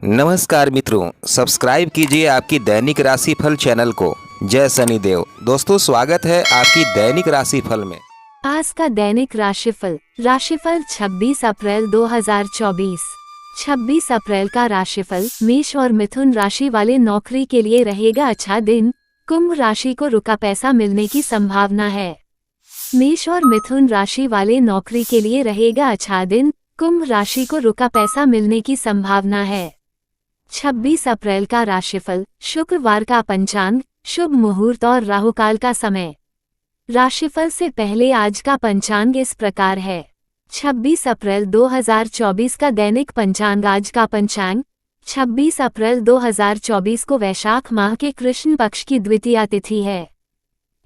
नमस्कार मित्रों, सब्सक्राइब कीजिए आपकी दैनिक राशिफल चैनल को। जय शनिदेव। दोस्तों, स्वागत है आपकी दैनिक राशिफल में। आज का दैनिक राशिफल 26 अप्रैल 2024। 26 अप्रैल का राशिफल मेष और मिथुन राशि वाले नौकरी के लिए रहेगा अच्छा दिन। कुंभ राशि को रुका पैसा मिलने की संभावना है। मेष और मिथुन राशि वाले नौकरी के लिए रहेगा अच्छा दिन। कुंभ राशि को रुका पैसा मिलने की संभावना है। 26 अप्रैल का राशिफल शुक्रवार का पंचांग, शुभ मुहूर्त और राहुकाल का समय। राशिफल से पहले आज का पंचांग इस प्रकार है। 26 अप्रैल 2024 का दैनिक पंचांग। आज का पंचांग 26 अप्रैल 2024 को वैशाख माह के कृष्ण पक्ष की द्वितीया तिथि है।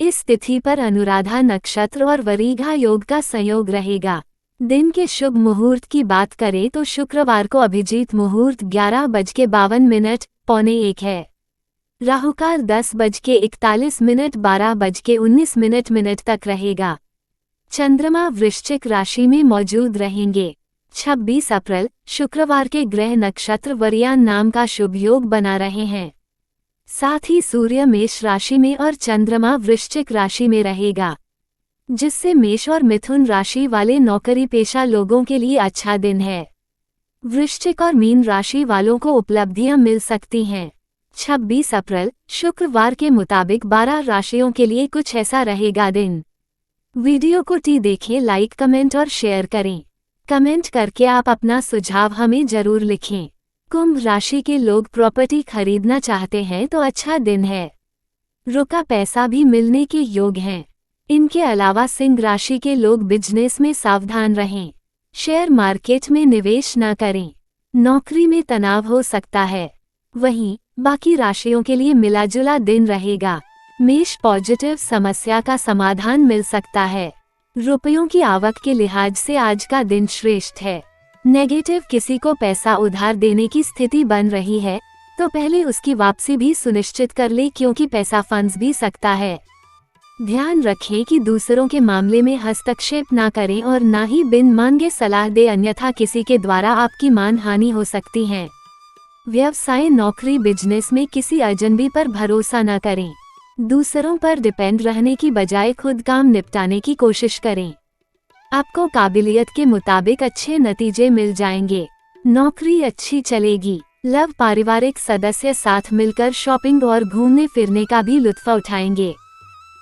इस तिथि पर अनुराधा नक्षत्र और वरीघा योग का संयोग रहेगा। दिन के शुभ मुहूर्त की बात करें तो शुक्रवार को अभिजीत मुहूर्त 11:52 पौने 1 है। राहुकाल 10:41 12:19 तक रहेगा। चंद्रमा वृश्चिक राशि में मौजूद रहेंगे। 26 अप्रैल शुक्रवार के ग्रह नक्षत्र वरियान नाम का शुभ योग बना रहे हैं। साथ ही सूर्य मेष राशि में और चंद्रमा वृश्चिक राशि में रहेगा, जिससे मेष और मिथुन राशि वाले नौकरी पेशा लोगों के लिए अच्छा दिन है। वृश्चिक और मीन राशि वालों को उपलब्धियां मिल सकती हैं। 26 अप्रैल शुक्रवार के मुताबिक 12 राशियों के लिए कुछ ऐसा रहेगा दिन। वीडियो को देखें, लाइक, कमेंट और शेयर करें। कमेंट करके आप अपना सुझाव हमें जरूर लिखें। कुंभ राशि के लोग प्रॉपर्टी खरीदना चाहते हैं तो अच्छा दिन है। रुका पैसा भी मिलने के योग हैं। इनके अलावा सिंह राशि के लोग बिजनेस में सावधान रहें। शेयर मार्केट में निवेश न करें। नौकरी में तनाव हो सकता है। वहीं बाकी राशियों के लिए मिलाजुला दिन रहेगा। मेष पॉजिटिव, समस्या का समाधान मिल सकता है। रुपयों की आवक के लिहाज से आज का दिन श्रेष्ठ है। नेगेटिव, किसी को पैसा उधार देने की स्थिति बन रही है तो पहले उसकी वापसी भी सुनिश्चित कर ले, क्योंकि पैसा फंस भी सकता है। ध्यान रखें कि दूसरों के मामले में हस्तक्षेप ना करें और ना ही बिन मांगे सलाह दे, अन्यथा किसी के द्वारा आपकी मान हानि हो सकती है। व्यवसाय, नौकरी, बिजनेस में किसी अजनबी पर भरोसा न करें। दूसरों पर डिपेंड रहने की बजाय खुद काम निपटाने की कोशिश करें। आपको काबिलियत के मुताबिक अच्छे नतीजे मिल जाएंगे। नौकरी अच्छी चलेगी। लव, पारिवारिक सदस्य साथ मिलकर शॉपिंग और घूमने फिरने का भी लुत्फ उठाएंगे।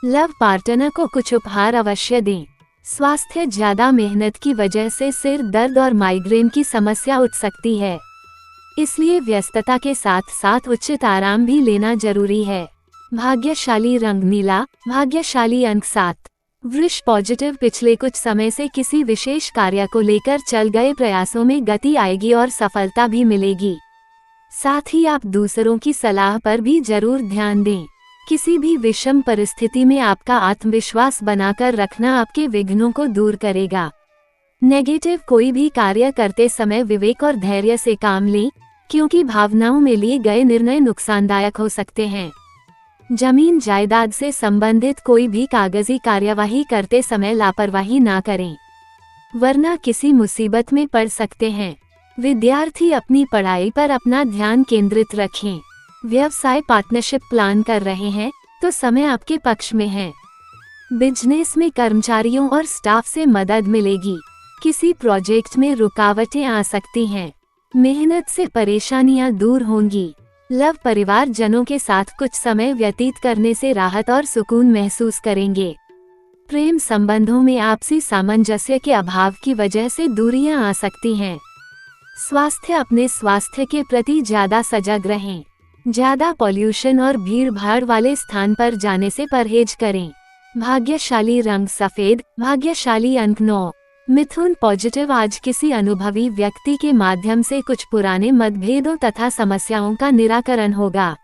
लव पार्टनर को कुछ उपहार अवश्य दें। स्वास्थ्य, ज्यादा मेहनत की वजह से सिर दर्द और माइग्रेन की समस्या उठ सकती है, इसलिए व्यस्तता के साथ साथ उचित आराम भी लेना जरूरी है। भाग्यशाली रंग नीला, भाग्यशाली अंक 7। वृष पॉजिटिव, पिछले कुछ समय से किसी विशेष कार्य को लेकर चल गए प्रयासों में गति आएगी और सफलता भी मिलेगी। साथ ही आप दूसरों की सलाह पर भी जरूर ध्यान दें। किसी भी विषम परिस्थिति में आपका आत्मविश्वास बनाकर रखना आपके विघ्नों को दूर करेगा। नेगेटिव, कोई भी कार्य करते समय विवेक और धैर्य से काम लें, क्योंकि भावनाओं में लिए गए निर्णय नुकसानदायक हो सकते हैं। जमीन जायदाद से संबंधित कोई भी कागजी कार्यवाही करते समय लापरवाही ना करें, वरना किसी मुसीबत में पड़ सकते हैं। विद्यार्थी अपनी पढ़ाई पर अपना ध्यान केंद्रित रखें। व्यवसाय, पार्टनरशिप प्लान कर रहे हैं तो समय आपके पक्ष में है। बिजनेस में कर्मचारियों और स्टाफ से मदद मिलेगी। किसी प्रोजेक्ट में रुकावटें आ सकती हैं। मेहनत से परेशानियां दूर होंगी। लव, परिवार जनों के साथ कुछ समय व्यतीत करने से राहत और सुकून महसूस करेंगे। प्रेम संबंधों में आपसी सामंजस्य के अभाव की वजह से दूरियां आ सकती हैं। स्वास्थ्य, अपने स्वास्थ्य के प्रति ज्यादा सजग रहें। ज्यादा पॉल्यूशन और भीड़ भाड़ वाले स्थान पर जाने से परहेज करें। भाग्यशाली रंग सफेद, भाग्यशाली अंक 9। मिथुन पॉजिटिव, आज किसी अनुभवी व्यक्ति के माध्यम से कुछ पुराने मतभेदों तथा समस्याओं का निराकरण होगा।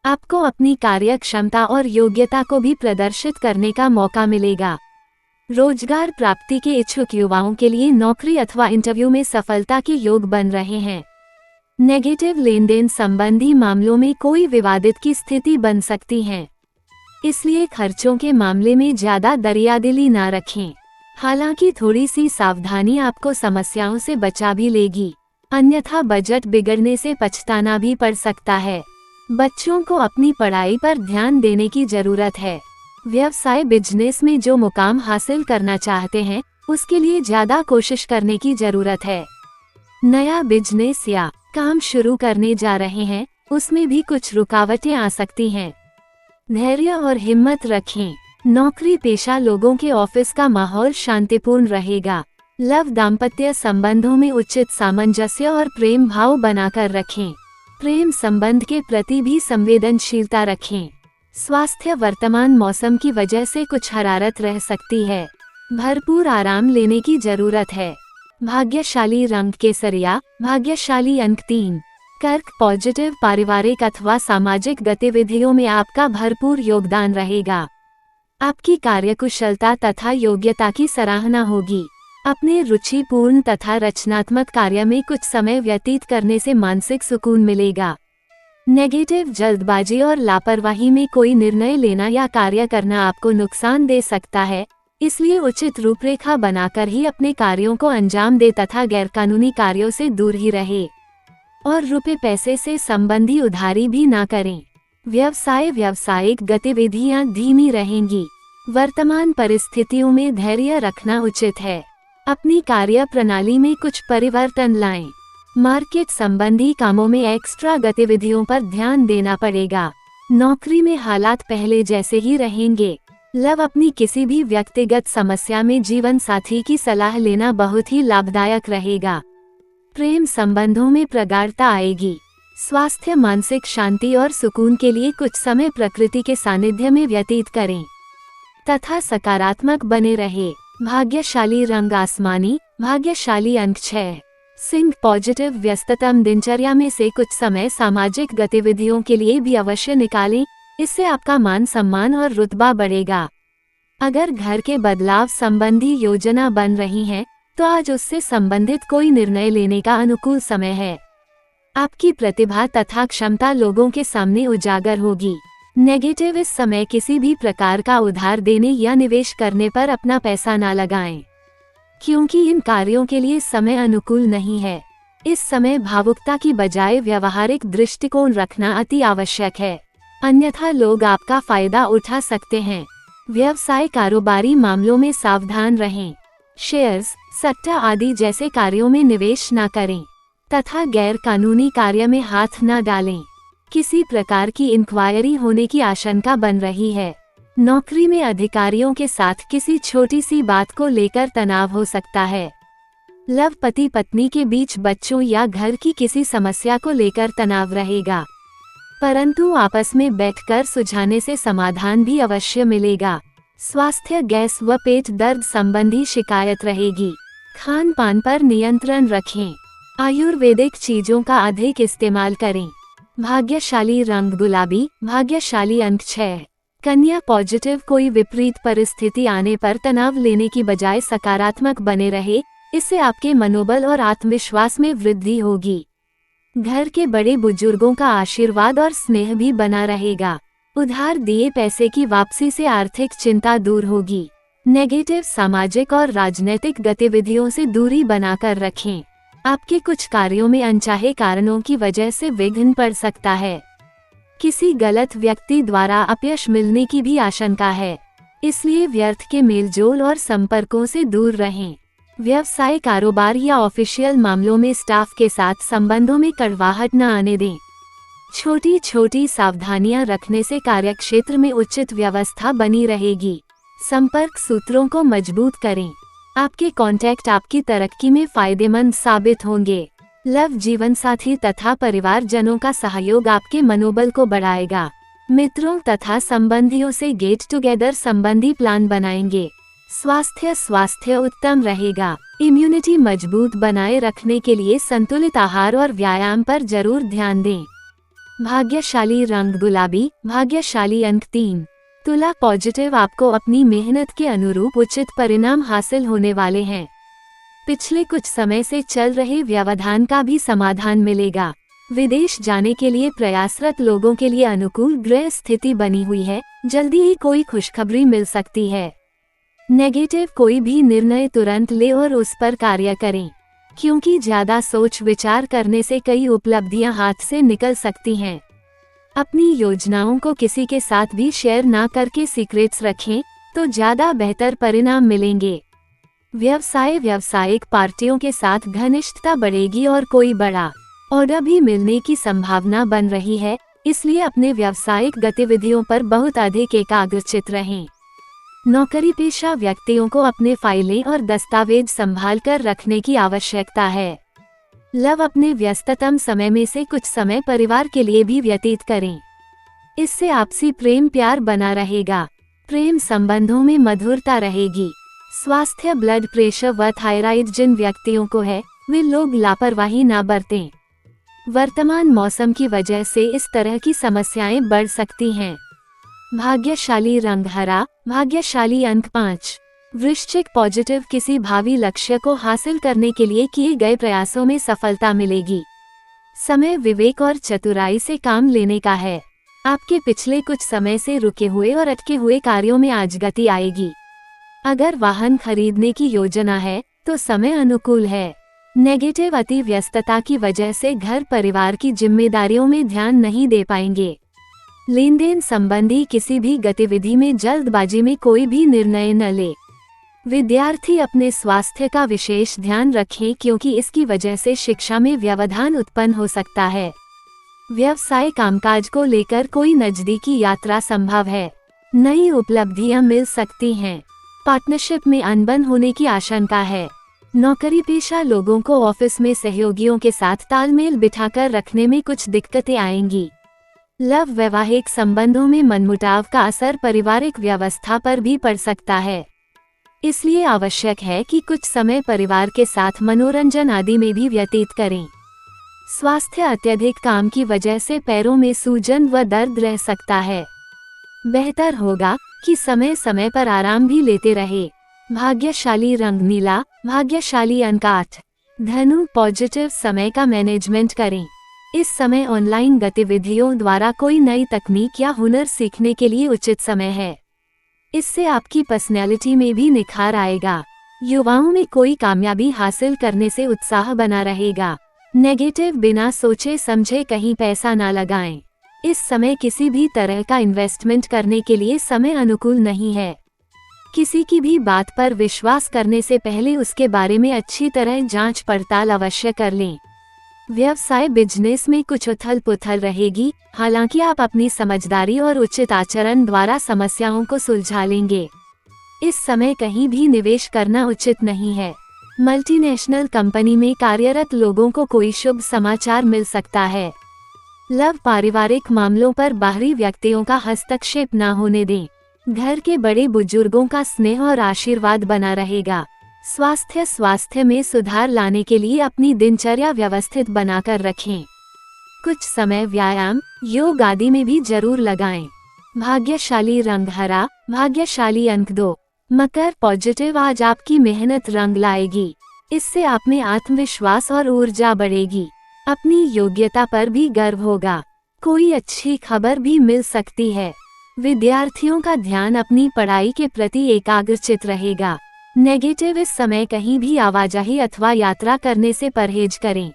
आपको अपनी कार्य क्षमता और योग्यता को भी प्रदर्शित करने का मौका मिलेगा। रोजगार प्राप्ति के इच्छुक युवाओं के लिए नौकरी अथवा इंटरव्यू में सफलता के योग बन रहे हैं। नेगेटिव, लेन-देन संबंधी मामलों में कोई विवादित की स्थिति बन सकती है, इसलिए खर्चों के मामले में ज्यादा दरियादिली ना रखें। हालांकि थोड़ी सी सावधानी आपको समस्याओं से बचा भी लेगी। अन्यथा बजट बिगड़ने से पछताना भी पड़ सकता है। बच्चों को अपनी पढ़ाई पर ध्यान देने की जरूरत है। व्यवसाय बिजनेस में जो मुकाम हासिल करना चाहते हैं उसके लिए ज्यादा कोशिश करने की जरूरत है। नया बिजनेस या काम शुरू करने जा रहे हैं उसमें भी कुछ रुकावटें आ सकती हैं। धैर्य और हिम्मत रखें। नौकरी पेशा लोगों के ऑफिस का माहौल शांतिपूर्ण रहेगा। लव दाम्पत्य संबंधों में उचित सामंजस्य और प्रेम भाव बनाकर रखें। प्रेम संबंध के प्रति भी संवेदनशीलता रखें। स्वास्थ्य वर्तमान मौसम की वजह से कुछ हरारत रह सकती है। भरपूर आराम लेने की जरूरत है। भाग्यशाली रंग केसरिया, भाग्यशाली अंक 3। कर्क पॉजिटिव पारिवारिक अथवा सामाजिक गतिविधियों में आपका भरपूर योगदान रहेगा। आपकी कार्यकुशलता तथा योग्यता की सराहना होगी। अपने रुचिपूर्ण तथा रचनात्मक कार्य में कुछ समय व्यतीत करने से मानसिक सुकून मिलेगा। नेगेटिव जल्दबाजी और लापरवाही में कोई निर्णय लेना या कार्य करना आपको नुकसान दे सकता है, इसलिए उचित रूपरेखा बनाकर ही अपने कार्यों को अंजाम दे तथा गैरकानूनी कार्यों से दूर ही रहे और रुपए पैसे से संबंधी उधारी भी ना करें। व्यावसायिक गतिविधियां धीमी रहेंगी। वर्तमान परिस्थितियों में धैर्य रखना उचित है। अपनी कार्य प्रणाली में कुछ परिवर्तन लाएं। मार्केट संबंधी कामों में एक्स्ट्रा गतिविधियों पर ध्यान देना पड़ेगा। नौकरी में हालात पहले जैसे ही रहेंगे। लव अपनी किसी भी व्यक्तिगत समस्या में जीवन साथी की सलाह लेना बहुत ही लाभदायक रहेगा। प्रेम संबंधों में प्रगाढ़ता आएगी। स्वास्थ्य मानसिक शांति और सुकून के लिए कुछ समय प्रकृति के सानिध्य में व्यतीत करें तथा सकारात्मक बने रहे। भाग्यशाली रंग आसमानी, भाग्यशाली अंक 6। सिंह पॉजिटिव व्यस्ततम दिनचर्या में से कुछ समय सामाजिक गतिविधियों के लिए भी अवश्य निकालें, इससे आपका मान सम्मान और रुतबा बढ़ेगा। अगर घर के बदलाव संबंधी योजना बन रही है तो आज उससे संबंधित कोई निर्णय लेने का अनुकूल समय है। आपकी प्रतिभा तथा क्षमता लोगों के सामने उजागर होगी। नेगेटिव इस समय किसी भी प्रकार का उधार देने या निवेश करने पर अपना पैसा ना लगाएं, क्योंकि इन कार्यों के लिए समय अनुकूल नहीं है। इस समय भावुकता की बजाय व्यवहारिक दृष्टिकोण रखना अति आवश्यक है, अन्यथा लोग आपका फायदा उठा सकते हैं। व्यवसाय कारोबारी मामलों में सावधान रहें। शेयर्स, सट्टा आदि जैसे कार्यों में निवेश न करें तथा गैर कानूनी कार्य में हाथ न डालें। किसी प्रकार की इंक्वायरी होने की आशंका बन रही है। नौकरी में अधिकारियों के साथ किसी छोटी सी बात को लेकर तनाव हो सकता है। लव पति पत्नी के बीच बच्चों या घर की किसी समस्या को लेकर तनाव रहेगा, परंतु आपस में बैठकर सुलझाने से समाधान भी अवश्य मिलेगा। स्वास्थ्य गैस व पेट दर्द संबंधी शिकायत रहेगी। खान पान पर नियंत्रण रखें। आयुर्वेदिक चीजों का अधिक इस्तेमाल करें। भाग्यशाली रंग गुलाबी, भाग्यशाली अंक 6। कन्या पॉजिटिव कोई विपरीत परिस्थिति आने पर तनाव लेने की बजाय सकारात्मक बने रहे, इससे आपके मनोबल और आत्मविश्वास में वृद्धि होगी। घर के बड़े बुजुर्गों का आशीर्वाद और स्नेह भी बना रहेगा। उधार दिए पैसे की वापसी से आर्थिक चिंता दूर होगी। नेगेटिव सामाजिक और राजनीतिक गतिविधियों से दूरी बनाकर रखें। आपके कुछ कार्यों में अनचाहे कारणों की वजह से विघ्न पड़ सकता है। किसी गलत व्यक्ति द्वारा अपयश मिलने की भी आशंका है, इसलिए व्यर्थ के मेलजोल और संपर्कों से दूर रहें। व्यवसाय कारोबार या ऑफिशियल मामलों में स्टाफ के साथ संबंधों में कड़वाहट न आने दें। छोटी छोटी सावधानियां रखने से कार्यक्षेत्र में उचित व्यवस्था बनी रहेगी। संपर्क सूत्रों को मजबूत करें। आपके कॉन्टैक्ट आपकी तरक्की में फायदेमंद साबित होंगे। लव जीवन साथी तथा परिवारजनों का सहयोग आपके मनोबल को बढ़ाएगा। मित्रों तथा संबंधियों से गेट टुगेदर संबंधी प्लान बनाएंगे। स्वास्थ्य उत्तम रहेगा। इम्यूनिटी मजबूत बनाए रखने के लिए संतुलित आहार और व्यायाम पर जरूर ध्यान दें। भाग्यशाली रंग गुलाबी, भाग्यशाली अंक 3। तुला पॉजिटिव आपको अपनी मेहनत के अनुरूप उचित परिणाम हासिल होने वाले हैं। पिछले कुछ समय से चल रहे व्यवधान का भी समाधान मिलेगा। विदेश जाने के लिए प्रयासरत लोगों के लिए अनुकूल ग्रह स्थिति बनी हुई है, जल्दी ही कोई खुशखबरी मिल सकती है। नेगेटिव कोई भी निर्णय तुरंत ले और उस पर कार्य करें। क्योंकि ज्यादा सोच विचार करने से कई उपलब्धियां हाथ से निकल सकती हैं। अपनी योजनाओं को किसी के साथ भी शेयर ना करके सीक्रेट्स रखें तो ज्यादा बेहतर परिणाम मिलेंगे। व्यावसायिक पार्टियों के साथ घनिष्ठता बढ़ेगी और कोई बड़ा ऑर्डर भी मिलने की संभावना बन रही है, इसलिए अपने व्यावसायिक गतिविधियों पर बहुत अधिक एकाग्रचित रहें। नौकरी पेशा व्यक्तियों को अपने फाइलें और दस्तावेज संभाल कर रखने की आवश्यकता है। लव अपने व्यस्ततम समय में से कुछ समय परिवार के लिए भी व्यतीत करें। इससे आपसी प्रेम प्यार बना रहेगा। प्रेम संबंधों में मधुरता रहेगी। स्वास्थ्य ब्लड प्रेशर व थायराइड जिन व्यक्तियों को है वे लोग लापरवाही ना बरतें। वर्तमान मौसम की वजह से इस तरह की समस्याएं बढ़ सकती हैं। भाग्यशाली रंग हरा, भाग्यशाली अंक 5। वृश्चिक पॉजिटिव किसी भावी लक्ष्य को हासिल करने के लिए किए गए प्रयासों में सफलता मिलेगी। समय विवेक और चतुराई से काम लेने का है। आपके पिछले कुछ समय से रुके हुए और अटके हुए कार्यों में आज गति आएगी। अगर वाहन खरीदने की योजना है तो समय अनुकूल है। नेगेटिव अति व्यस्तता की वजह से घर परिवार की जिम्मेदारियों में ध्यान नहीं दे पाएंगे। लेन देन संबंधी किसी भी गतिविधि में जल्दबाजी में कोई भी निर्णय न ले। विद्यार्थी अपने स्वास्थ्य का विशेष ध्यान रखें क्योंकि इसकी वजह से शिक्षा में व्यवधान उत्पन्न हो सकता है। व्यवसाय कामकाज को लेकर कोई नजदीकी यात्रा संभव है। नई उपलब्धियां मिल सकती हैं। पार्टनरशिप में अनबन होने की आशंका है। नौकरी पेशा लोगों को ऑफिस में सहयोगियों के साथ तालमेल बिठाकर रखने में कुछ दिक्कतें आएंगी। लव वैवाहिक संबंधों में मनमुटाव का असर पारिवारिक व्यवस्था पर भी पड़ सकता है, इसलिए आवश्यक है कि कुछ समय परिवार के साथ मनोरंजन आदि में भी व्यतीत करें। स्वास्थ्य अत्यधिक काम की वजह से पैरों में सूजन व दर्द रह सकता है। बेहतर होगा कि समय समय पर आराम भी लेते रहे। भाग्यशाली रंग नीला, भाग्यशाली अंक 8। धनु पॉजिटिव समय का मैनेजमेंट करें। इस समय ऑनलाइन गतिविधियों द्वारा कोई नई तकनीक या हुनर सीखने के लिए उचित समय है। इससे आपकी पर्सनैलिटी में भी निखार आएगा। युवाओं में कोई कामयाबी हासिल करने से उत्साह बना रहेगा। नेगेटिव बिना सोचे समझे कहीं पैसा ना लगाएं। इस समय किसी भी तरह का इन्वेस्टमेंट करने के लिए समय अनुकूल नहीं है। किसी की भी बात पर विश्वास करने से पहले उसके बारे में अच्छी तरह जांच पड़ताल अवश्य कर लें। व्यवसाय बिजनेस में कुछ उथल पुथल रहेगी, हालांकि आप अपनी समझदारी और उचित आचरण द्वारा समस्याओं को सुलझा लेंगे। इस समय कहीं भी निवेश करना उचित नहीं है। मल्टीनेशनल कंपनी में कार्यरत लोगों को कोई शुभ समाचार मिल सकता है। लव पारिवारिक मामलों पर बाहरी व्यक्तियों का हस्तक्षेप न होने दें। घर के बड़े बुजुर्गों का स्नेह और आशीर्वाद बना रहेगा। स्वास्थ्य में सुधार लाने के लिए अपनी दिनचर्या व्यवस्थित बनाकर रखें। कुछ समय व्यायाम, योग आदि में भी जरूर लगाएं। भाग्यशाली रंग हरा, भाग्यशाली अंक 2। मकर पॉजिटिव आज आपकी मेहनत रंग लाएगी। इससे आप में आत्मविश्वास और ऊर्जा बढ़ेगी। अपनी योग्यता पर भी गर्व होगा। कोई अच्छी खबर भी मिल सकती है। विद्यार्थियों का ध्यान अपनी पढ़ाई के प्रति एकाग्रचित रहेगा। नेगेटिव इस समय कहीं भी आवाजाही अथवा यात्रा करने से परहेज करें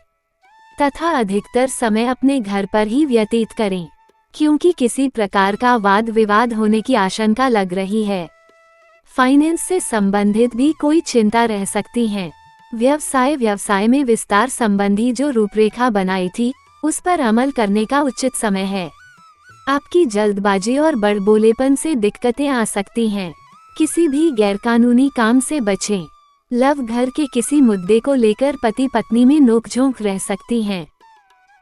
तथा अधिकतर समय अपने घर पर ही व्यतीत करें, क्योंकि किसी प्रकार का वाद विवाद होने की आशंका लग रही है। फाइनेंस से संबंधित भी कोई चिंता रह सकती है। व्यवसाय में विस्तार संबंधी जो रूपरेखा बनाई थी उस पर अमल करने का उचित समय है। आपकी जल्दबाजी और बड़बोलेपन से दिक्कतें आ सकती हैं। किसी भी गैरकानूनी काम से बचें। लव घर के किसी मुद्दे को लेकर पति पत्नी में नोकझोंक रह सकती हैं।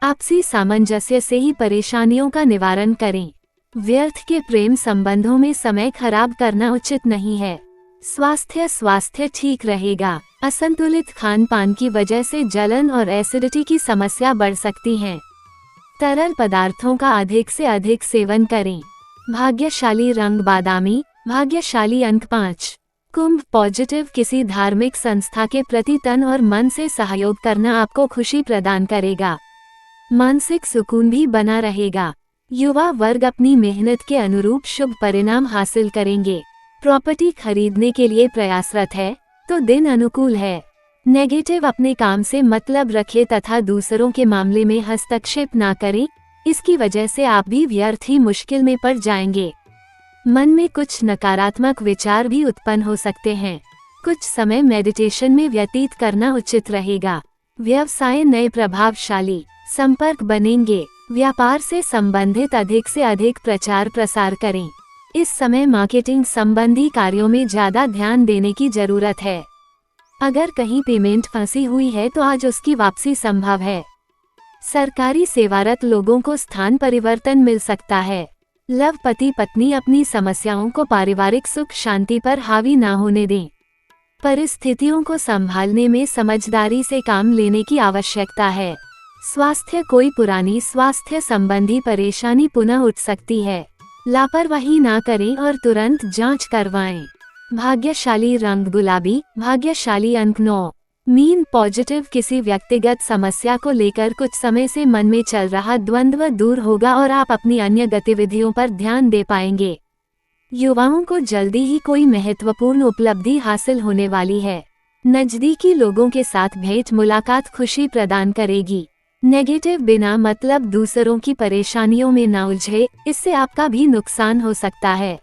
आपसी सामंजस्य से ही परेशानियों का निवारण करें। व्यर्थ के प्रेम संबंधों में समय खराब करना उचित नहीं है। स्वास्थ्य ठीक रहेगा। असंतुलित खान पान की वजह से जलन और एसिडिटी की समस्या बढ़ सकती है। तरल पदार्थों का अधिक से अधिक सेवन करें। भाग्यशाली रंग बादामी, भाग्यशाली अंक 5। कुंभ पॉजिटिव किसी धार्मिक संस्था के प्रति तन और मन से सहयोग करना आपको खुशी प्रदान करेगा। मानसिक सुकून भी बना रहेगा। युवा वर्ग अपनी मेहनत के अनुरूप शुभ परिणाम हासिल करेंगे। प्रॉपर्टी खरीदने के लिए प्रयासरत है तो दिन अनुकूल है। नेगेटिव अपने काम से मतलब रखें तथा दूसरों के मामले में हस्तक्षेप ना करें, इसकी वजह से आप भी व्यर्थ ही मुश्किल में पड़ जाएंगे। मन में कुछ नकारात्मक विचार भी उत्पन्न हो सकते हैं। कुछ समय मेडिटेशन में व्यतीत करना उचित रहेगा। व्यवसाय नए प्रभावशाली संपर्क बनेंगे। व्यापार से संबंधित अधिक से अधिक प्रचार प्रसार करें। इस समय मार्केटिंग संबंधी कार्यों में ज्यादा ध्यान देने की जरूरत है। अगर कहीं पेमेंट फंसी हुई है तो आज उसकी वापसी संभव है। सरकारी सेवारत लोगों को स्थान परिवर्तन मिल सकता है। लव पति पत्नी अपनी समस्याओं को पारिवारिक सुख शांति पर हावी ना होने दें। परिस्थितियों को संभालने में समझदारी से काम लेने की आवश्यकता है। स्वास्थ्य कोई पुरानी स्वास्थ्य संबंधी परेशानी पुनः उठ सकती है। लापरवाही ना करें और तुरंत जांच करवाएं। भाग्यशाली रंग गुलाबी, भाग्यशाली अंक 9। मीन पॉजिटिव किसी व्यक्तिगत समस्या को लेकर कुछ समय से मन में चल रहा द्वंद्व दूर होगा और आप अपनी अन्य गतिविधियों पर ध्यान दे पाएंगे। युवाओं को जल्दी ही कोई महत्वपूर्ण उपलब्धि हासिल होने वाली है। नजदीकी लोगों के साथ भेंट मुलाकात खुशी प्रदान करेगी। नेगेटिव बिना मतलब दूसरों की परेशानियों में न उलझे, इससे आपका भी नुकसान हो सकता है।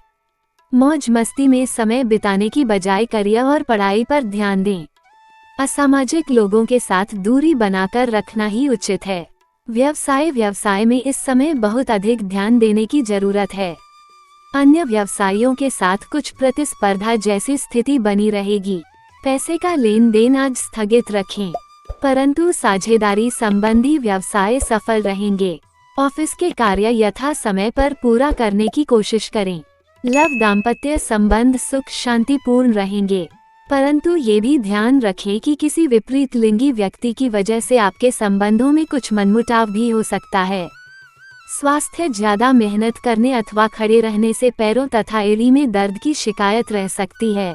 मौज मस्ती में समय बिताने की बजाय करियर और पढ़ाई पर ध्यान दें। असामाजिक लोगों के साथ दूरी बनाकर रखना ही उचित है। व्यवसाय में इस समय बहुत अधिक ध्यान देने की जरूरत है। अन्य व्यवसायियों के साथ कुछ प्रतिस्पर्धा जैसी स्थिति बनी रहेगी। पैसे का लेन देन आज स्थगित रखें, परंतु साझेदारी संबंधी व्यवसाय सफल रहेंगे। ऑफिस के कार्य यथा समय पर पूरा करने की कोशिश करें। लव दाम्पत्य संबंध सुख शांतिपूर्ण रहेंगे, परंतु ये भी ध्यान रखें कि किसी विपरीत लिंगी व्यक्ति की वजह से आपके संबंधों में कुछ मनमुटाव भी हो सकता है। स्वास्थ्य ज्यादा मेहनत करने अथवा खड़े रहने से पैरों तथा एड़ी में दर्द की शिकायत रह सकती है।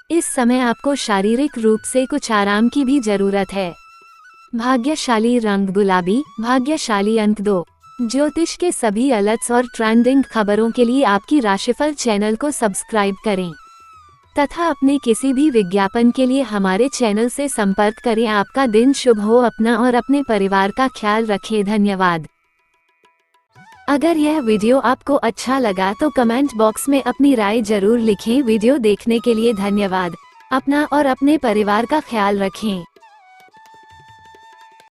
इस समय आपको शारीरिक रूप से कुछ आराम की भी जरूरत है। भाग्यशाली रंग गुलाबी, भाग्यशाली अंक 2। ज्योतिष के सभी अलर्ट्स और ट्रेंडिंग खबरों के लिए आपकी राशिफल चैनल को सब्सक्राइब करें तथा अपने किसी भी विज्ञापन के लिए हमारे चैनल से संपर्क करें। आपका दिन शुभ हो। अपना और अपने परिवार का ख्याल रखें। धन्यवाद। अगर यह वीडियो आपको अच्छा लगा तो कमेंट बॉक्स में अपनी राय जरूर लिखें। वीडियो देखने के लिए धन्यवाद। अपना और अपने परिवार का ख्याल रखें।